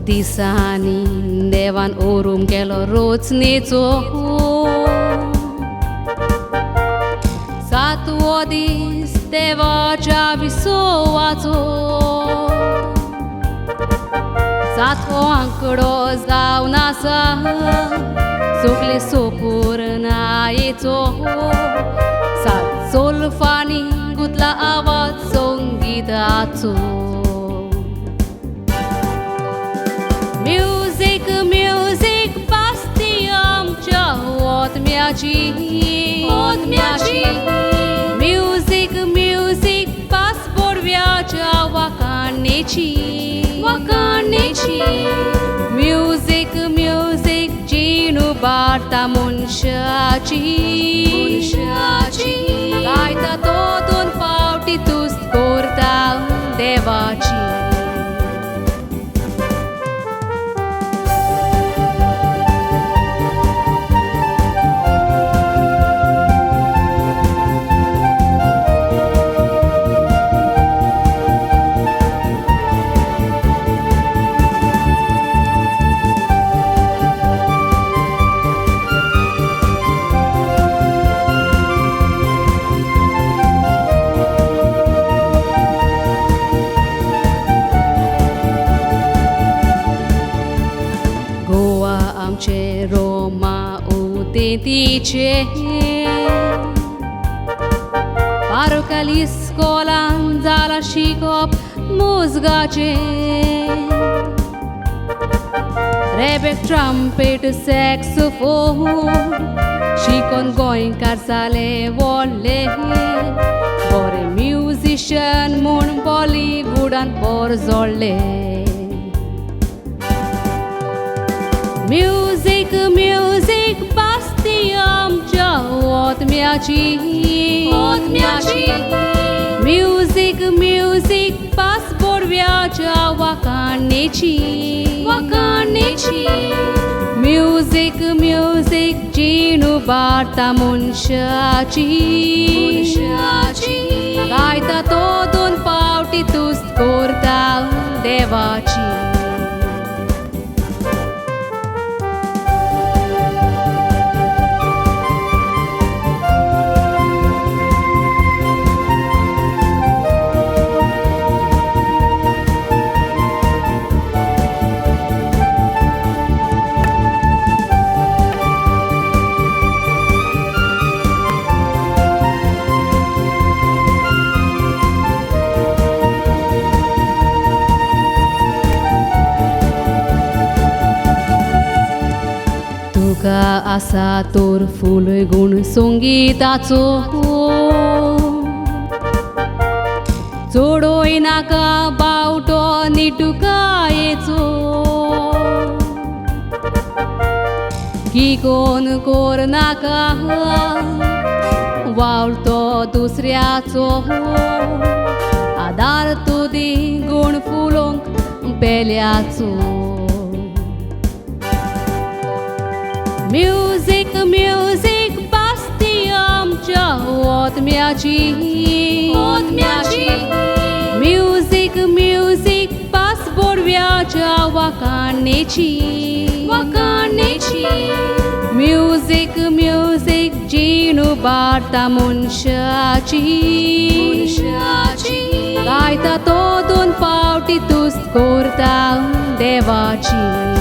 दिसांनी देवान ओरूम केलो रोचणेचो सातवो दीस देवाच्या विसवाचो सातवो आंकडो जावन आसा सोगले सोपुर्णायेचो सात सोल्फांनी गुंतला आवाज संगीताचो म्युझिक म्युझिक बाजती आमच्या ओतम्याची म्युझिक म्युझिक बाज पोरव्याच्या वाकाणेची म्युझिक म्युझिक जीणू बाळटा मनशाची गायता तो दोन पावटी तुस्त करता देवाची आमचे रोमा उदेतीचे बारकाली इस्कोलान जाला शिकप मुजगाचे रेबेक ट्रम्पेट सॅक्सोफोन शिकोन गोंयकार जाले व्हडले बरे म्युझिशियन म्हूण बॉलिवूडान बोर जोडले म्युझिक म्युझिक बाजती आमच्या ओतम्याची म्युझिक म्युझिक बाज पोरव्याच्या वाकाणेची म्युझिक म्युझिक जीणू बाळटा मनशाची गायता तो दोन पावटी तुस्त करता देवाची तुका आसा तोर फूल गुण संगीताचो चोडोय नाका बावटो निटुकायेचो की कोण कोर नाका वावळतो दुसऱ्याचो आदार तुदी गुण फुलोंक पेल्याचो म्युझिक म्युझिक बाजती आमच्या ओतम्याची म्युझिक म्युझिक बाज पोरव्याच्या वाकाणेची म्युझिक म्युझिक जीणू बाळटा मनशाची गायता तो दोन पावटी तुस्त करता देवाची